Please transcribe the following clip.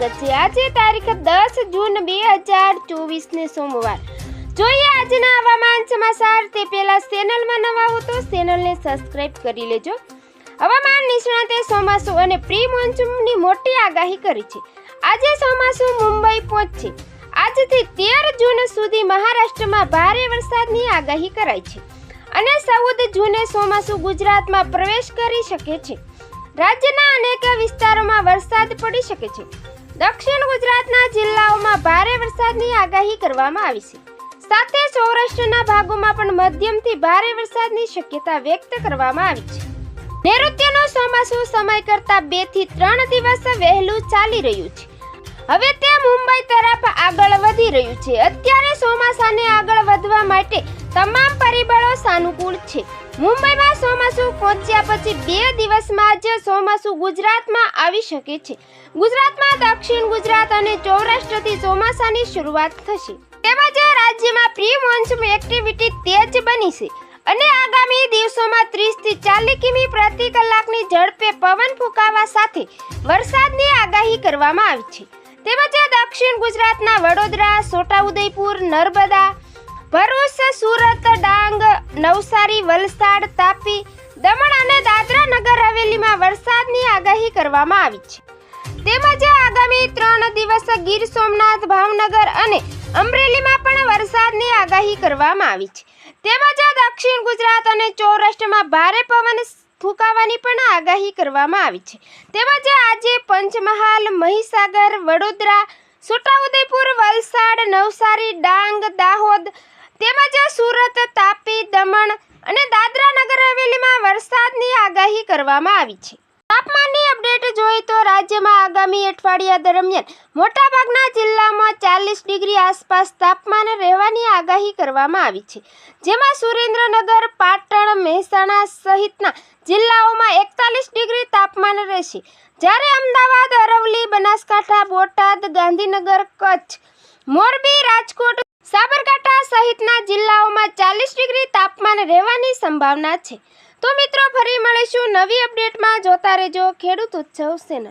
સ્વાગત છે। આજે તારીખ 10 જૂન 2024 ને સોમવાર। જોઈએ આજના હવામાન સમાચાર। તે પહેલા ચેનલમાં નવા હો તો ચેનલને સબસ્ક્રાઇબ કરી લેજો। હવામાન નિષ્ણાતે ચોમાસુ અને પ્રી મોન્સૂનની મોટી આગાહી કરી છે। આજે ચોમાસુ મુંબઈ પહોંચશે। આજથી 13 જૂન સુધી મહારાષ્ટ્રમાં ભારે વરસાદની આગાહી કરાઈ છે અને 14 જૂને ચોમાસુ ગુજરાતમાં પ્રવેશ કરી શકે છે। રાજ્યના અનેક વિસ્તારોમાં વરસાદ પડી શકે છે। દક્ષિણ ગુજરાતના જિલ્લાઓમાં ભારે વરસાદની આગાહી કરવામાં આવી છે। સાથે સૌરાષ્ટ્રના ભાગોમાં પણ મધ્યમથી ભારે વરસાદની શક્યતા વ્યક્ત કરવામાં આવી છે। નૈઋત્યનું ચોમાસું સમય કરતાં 2 થી 3 દિવસ વહેલું ચાલી રહ્યું છે। હવે તે મુંબઈ તરફ આગળ વધી રહ્યું છે। અત્યારે ચોમાસાને આગળ વધવા માટે તમામ પરિબળો સાનુકૂળ છે। મુંબઈમાં ચોમાસું પહોંચ્યા પછી 2 દિવસમાં જ ચોમાસું ગુજરાતમાં આવી શકે છે। ગુજરાતમાં દક્ષિણ ગુજરાત અને સૌરાષ્ટ્રથી ચોમાસાની શરૂઆત થશે। તેમજ રાજ્યમાં પ્રી મોન્સૂન એક્ટિવિટી તેજ બની છે અને આગામી દિવસોમાં 30 થી 40 કિમી પ્રતિ કલાકની ઝડપે પવન ફૂંકાવા સાથે વરસાદની આગાહી કરવામાં આવી છે। તેમજ દક્ષિણ ગુજરાતના વડોદરા, છોટાઉદેપુર, નર્મદા, ભરૂચ, સુરત, ડાંગ, નવસારી, વલસાડ, તાપી, દમણ અને દાદરા નગર હવેલીમાં વરસાદની આગાહી કરવામાં આવી છે। તેમજ આગામી 3 દિવસ ગીર સોમનાથ, ભાવનગર અને અમરેલીમાં પણ વરસાદની આગાહી કરવામાં આવી છે। તેમજ દક્ષિણ ગુજરાત અને સૌરાષ્ટ્રમાં ભારે પવન ફૂંકાવાની પણ આગાહી કરવામાં આવી છે। તેમજ આજે પંચમહાલ, મહીસાગર, વડોદરા, છોટાઉદેપુર, વલસાડ, નવસારી, ડાંગ, દાહોદ તેમજ સુરત, તાપી, દમણ અને દાદરા નગર હવેલીમાં વરસાદની આગાહી કરવામાં આવી છે। તાપમાનની અપડેટ જોઈએ તો રાજ્યમાં આગામી અઠવાડિયા દરમિયાન મોટાભાગના જિલ્લામાં 40 ડિગ્રી આસપાસ તાપમાન રહેવાની આગાહી કરવામાં આવી છે। જેમાં સુરેન્દ્રનગર, પાટણ, મહેસાણા સહિતના જિલ્લાઓમાં 41 ડિગ્રી તાપમાન રહેશે। જ્યારે અમદાવાદ, અરવલ્લી, બનાસકાંઠા, બોટાદ, ગાંધીનગર, કચ્છ, મોરબી, રાજકોટ, સાબરકાંઠા સહિતના જિલ્લાઓમાં 40 ડિગ્રી તાપમાન રહેવાની સંભાવના છે। તો મિત્રો ફરી મળીશું નવી અપડેટમાં। જોતા રહેજો ખેડૂત ઉત્સવ ચેનલ।